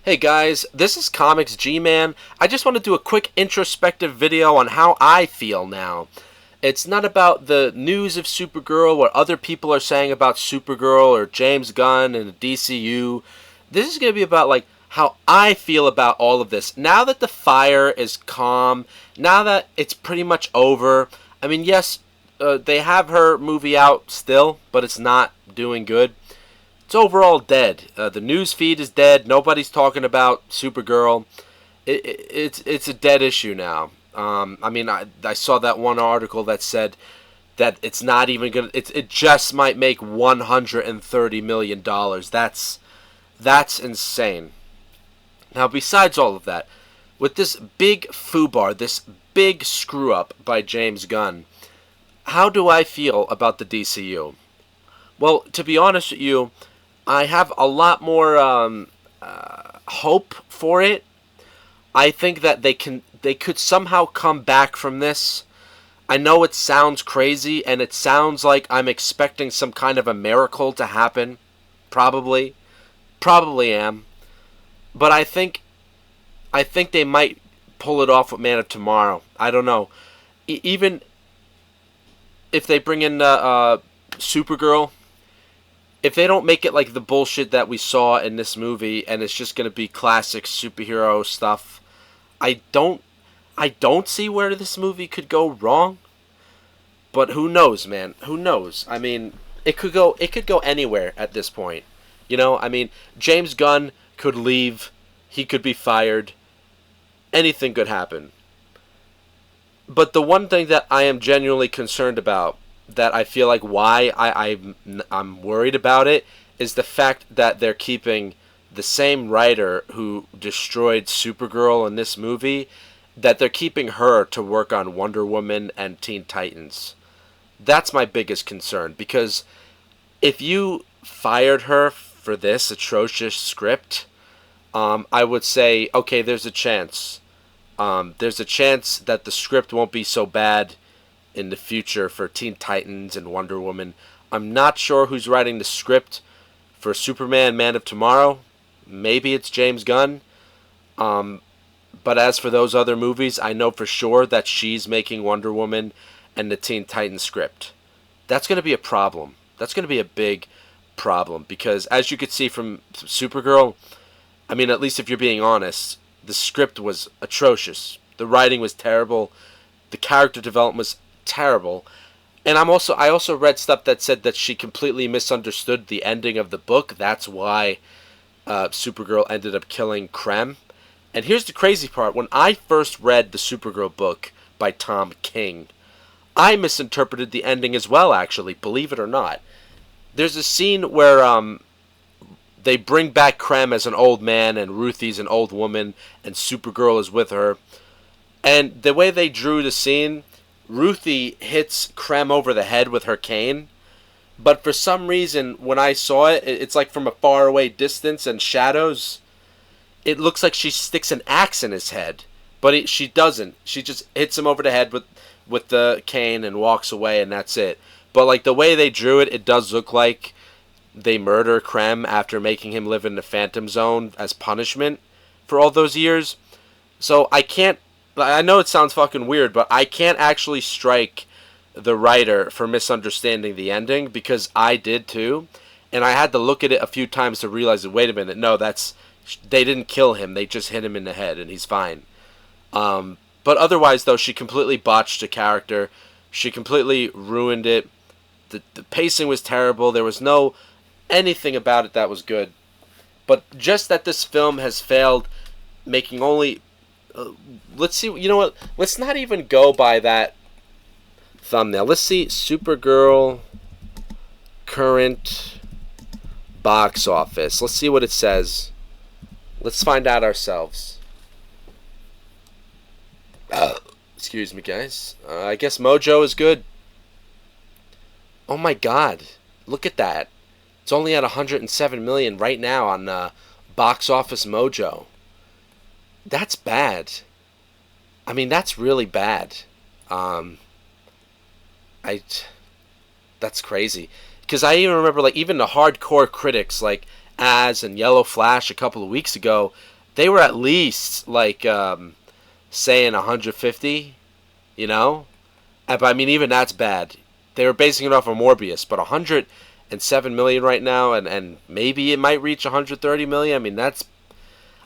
Hey guys, this is Comics G-Man. I just want to do a quick introspective video on how I feel now. It's not about the news of Supergirl, what other people are saying about Supergirl or James Gunn and the DCU. This is going to be about how I feel about all of this. Now that the fire is calm, now that it's pretty much over. I mean, yes, they have her movie out still, but it's not doing good. It's overall dead. The news feed is dead. Nobody's talking about Supergirl. It's a dead issue now. I saw that one article that said that it's not even gonna. It just might make $130 million. That's insane. Now, besides all of that, with this big foobar, this big screw up by James Gunn, how do I feel about the DCU? Well, to be honest with you, I have a lot more hope for it. I think that they could somehow come back from this. I know it sounds crazy, and it sounds like I'm expecting some kind of a miracle to happen. Probably am. But I think they might pull it off with Man of Tomorrow. I don't know. Even if they bring in Supergirl, if they don't make it like the bullshit that we saw in this movie and it's just going to be classic superhero stuff, I don't see where this movie could go wrong. But who knows, man? Who knows? I mean, it could go anywhere at this point. You know, I mean, James Gunn could leave, he could be fired. Anything could happen. But the one thing that I am genuinely concerned about, that I feel like why I'm worried about it, is the fact that they're keeping the same writer who destroyed Supergirl in this movie, that they're keeping her to work on Wonder Woman and Teen Titans. That's my biggest concern, because if you fired her for this atrocious script, I would say, okay, there's a chance. There's a chance that the script won't be so bad in the future for Teen Titans and Wonder Woman. I'm not sure who's writing the script for Superman, Man of Tomorrow. Maybe it's James Gunn. But as for those other movies, I know for sure that she's making Wonder Woman and the Teen Titans script. That's going to be a problem. That's going to be a big problem, because as you could see from Supergirl, I mean, at least if you're being honest, the script was atrocious. The writing was terrible. The character development was terrible. And I also read stuff that said that she completely misunderstood the ending of the book. That's why Supergirl ended up killing Krem. And here's the crazy part. When I first read the Supergirl book by Tom King, I misinterpreted the ending as well, actually, believe it or not. There's a scene where they bring back Krem as an old man and Ruthie's an old woman and Supergirl is with her. And the way they drew the scene, Ruthie hits Krem over the head with her cane. But for some reason, when I saw it, it's like from a faraway distance and shadows. It looks like she sticks an axe in his head. But she doesn't. She just hits him over the head with the cane and walks away, and that's it. But like the way they drew it, it does look like they murder Krem after making him live in the Phantom Zone as punishment for all those years. So I know it sounds fucking weird, but I can't actually strike the writer for misunderstanding the ending, because I did too. And I had to look at it a few times to realize that, wait a minute, no, they didn't kill him. They just hit him in the head and he's fine. But otherwise, though, she completely botched the character. She completely ruined it. The pacing was terrible. There was anything about it that was good. But just that this film has failed, making only... let's see, you know what? Let's not even go by that thumbnail. Let's see Supergirl current box office. Let's see what it says. Let's find out ourselves. Excuse me, guys. I guess Mojo is good. Oh my god. Look at that. It's only at 107 million right now on Box Office Mojo. That's bad. I mean, that's really bad. That's crazy. Because I even remember, like, even the hardcore critics, like Az and Yellow Flash a couple of weeks ago, They were at least like saying 150, you know. But I mean, even that's bad. They were basing it off of Morbius, but 107 million right now, and maybe it might reach 130 million. I mean, that's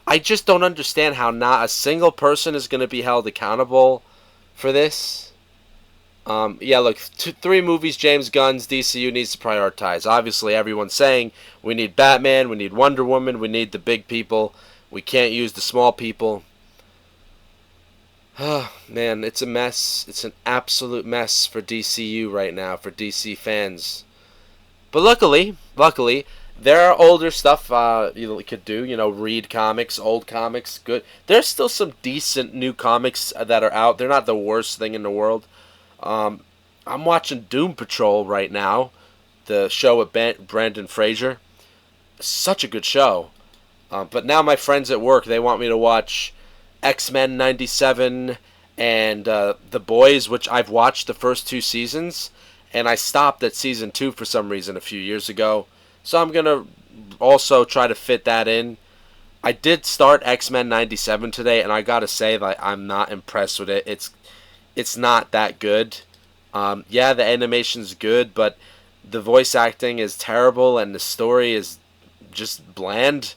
I just don't understand how not a single person is going to be held accountable for this. Yeah, look, three movies James Gunn's DCU needs to prioritize. Obviously, everyone's saying we need Batman, we need Wonder Woman, we need the big people. We can't use the small people. Man, it's a mess. It's an absolute mess for DCU right now, for DC fans. But luckily, there are older stuff you could do. You know, read comics, old comics, good. There's still some decent new comics that are out. They're not the worst thing in the world. Um, I'm watching Doom Patrol right now, the show with Brandon Fraser. Such a good show. But now my friends at work, they want me to watch X-Men 97 and The Boys, which I've watched the first two seasons, and I stopped at season 2 for some reason a few years ago. So I'm going to also try to fit that in. I did start X-Men 97 today, and I got to say that I'm not impressed with it. It's not that good. Yeah, the animation's good, but the voice acting is terrible, and the story is just bland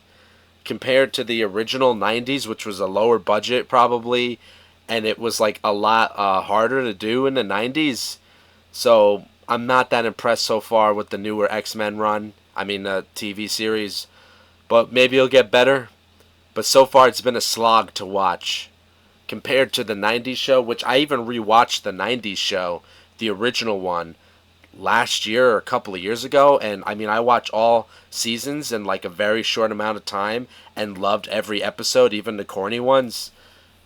compared to the original 90s, which was a lower budget probably, and it was like a lot harder to do in the 90s. So I'm not that impressed so far with the newer X-Men run. I mean, the TV series. But maybe it'll get better. But so far it's been a slog to watch. Compared to the 90s show, which I even rewatched the 90s show, the original one, last year or a couple of years ago, and I mean I watched all seasons in like a very short amount of time and loved every episode, even the corny ones.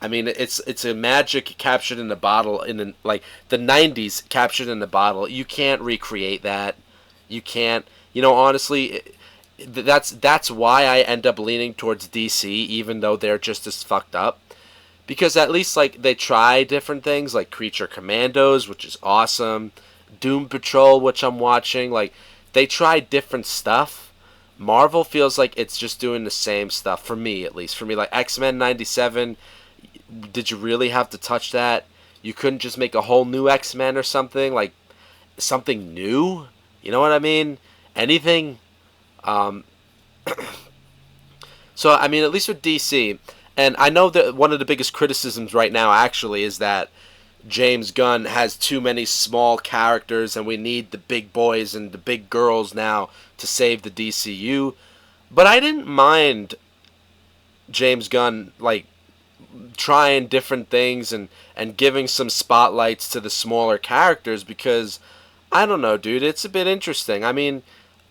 I mean it's a magic captured in the bottle like the 90s captured in the bottle. You can't recreate that. You can't. You know, honestly, that's why I end up leaning towards DC, even though they're just as fucked up. Because at least like they try different things, like Creature Commandos, which is awesome. Doom Patrol, which I'm watching, like they try different stuff. Marvel feels like it's just doing the same stuff for me, at least for me. Like X-Men 97, did you really have to touch that? You couldn't just make a whole new X-Men or something, like something new. You know what I mean? Anything. Um, so I mean, at least with DC, and I know that one of the biggest criticisms right now actually is that James Gunn has too many small characters and we need the big boys and the big girls now to save the DCU. But I didn't mind James Gunn like trying different things and giving some spotlights to the smaller characters because I don't know, dude, it's a bit interesting. I mean,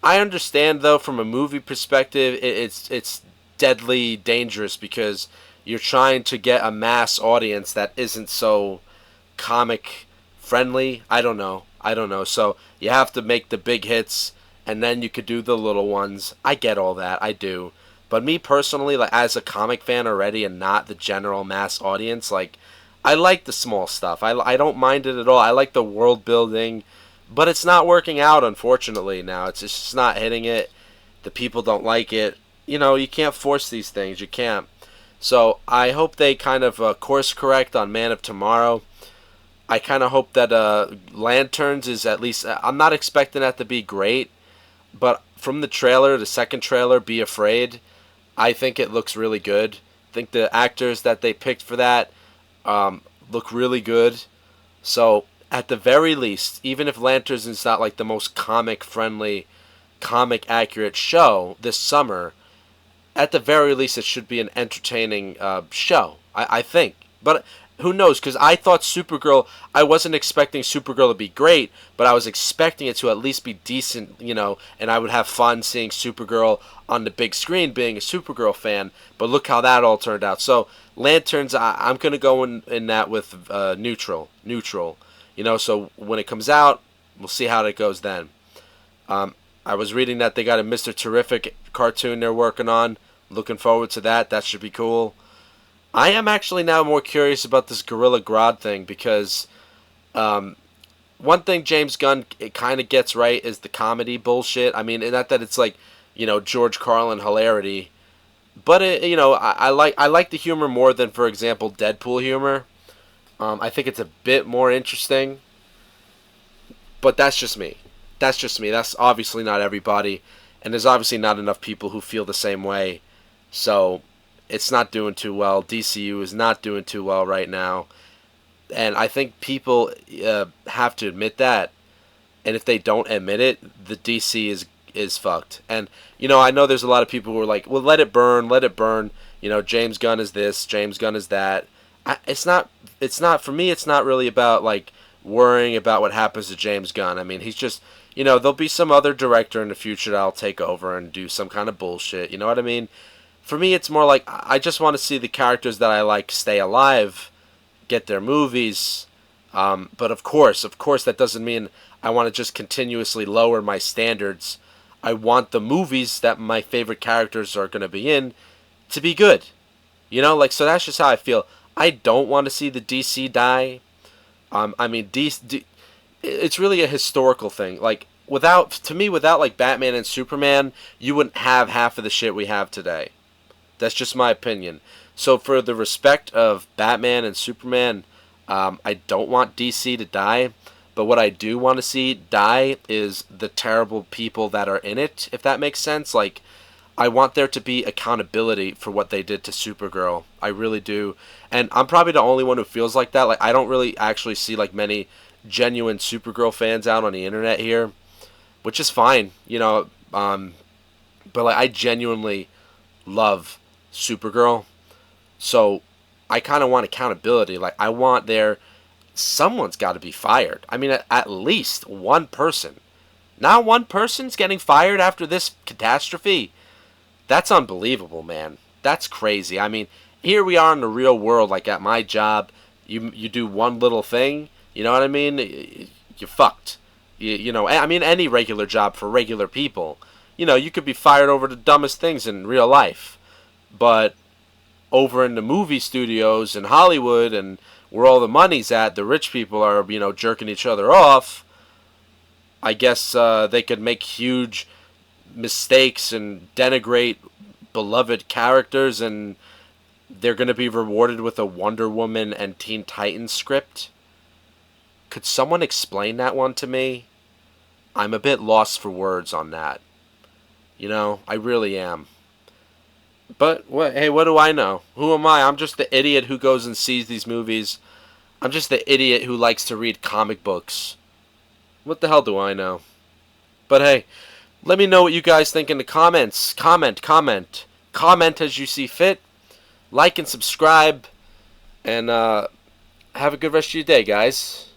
I understand though from a movie perspective it's deadly dangerous because you're trying to get a mass audience that isn't so comic friendly. I don't know. So you have to make the big hits and then you could do the little ones. I get all that. I do. But me personally, like as a comic fan already and not the general mass audience, like I like the small stuff. I don't mind it at all. I like the world building, but it's not working out unfortunately now. It's just not hitting it. The people don't like it. You know, you can't force these things. You can't. So I hope they kind of course correct on Man of Tomorrow. I kind of hope that Lanterns is at least. I'm not expecting that to be great, but from the trailer, the second trailer, Be Afraid, I think it looks really good. I think the actors that they picked for that look really good. So at the very least, even if Lanterns is not like the most comic friendly, comic accurate show this summer, at the very least it should be an entertaining show. I think, but who knows? Because I thought Supergirl, I wasn't expecting Supergirl to be great, but I was expecting it to at least be decent, you know, and I would have fun seeing Supergirl on the big screen being a Supergirl fan, but look how that all turned out. So, Lanterns, I'm going to go in that with neutral, you know, so when it comes out, we'll see how it goes then. I was reading that they got a Mr. Terrific cartoon they're working on. Looking forward to that. That should be cool. I am actually now more curious about this Gorilla Grodd thing because one thing James Gunn it kind of gets right is the comedy bullshit. I mean, not that it's like, you know, George Carlin hilarity, But I like the humor more than, for example, Deadpool humor. I think it's a bit more interesting. But that's just me. That's just me. That's obviously not everybody, and there's obviously not enough people who feel the same way. So it's not doing too well. DCU is not doing too well right now, and I think people have to admit that. And if they don't admit it, the DC is fucked. And I know there's a lot of people who are like, "Well, let it burn, let it burn." James Gunn is this, James Gunn is that. It's not. It's not for me. It's not really about like worrying about what happens to James Gunn. I mean, he's just. There'll be some other director in the future that'll take over and do some kind of bullshit. You know what I mean? For me, it's more like I just want to see the characters that I like stay alive, get their movies. But of course, that doesn't mean I want to just continuously lower my standards. I want the movies that my favorite characters are going to be in to be good. So that's just how I feel. I don't want to see the DC die. I mean, it's really a historical thing. Like, without like Batman and Superman, you wouldn't have half of the shit we have today. That's just my opinion. So for the respect of Batman and Superman, I don't want DC to die. But what I do want to see die is the terrible people that are in it, if that makes sense. Like, I want there to be accountability for what they did to Supergirl. I really do. And I'm probably the only one who feels like that. Like, I don't really actually see, like, many genuine Supergirl fans out on the internet here, which is fine, but, like, I genuinely love Supergirl. So I kind of want accountability. Like, I want someone's got to be fired. I mean, at least one person. Now one person's getting fired after this catastrophe. That's unbelievable, man. That's crazy. I mean, here we are in the real world, like at my job. You do one little thing, you know what I mean? You're fucked. I mean, any regular job for regular people. You could be fired over the dumbest things in real life. But over in the movie studios in Hollywood and where all the money's at, the rich people are, jerking each other off. I guess they could make huge mistakes and denigrate beloved characters, and they're going to be rewarded with a Wonder Woman and Teen Titans script. Could someone explain that one to me? I'm a bit lost for words on that. I really am. But hey, what do I know? Who am I? I'm just the idiot who goes and sees these movies. I'm just the idiot who likes to read comic books. What the hell do I know? But hey, let me know what you guys think in the comments. Comment as you see fit. Like and subscribe. And have a good rest of your day, guys.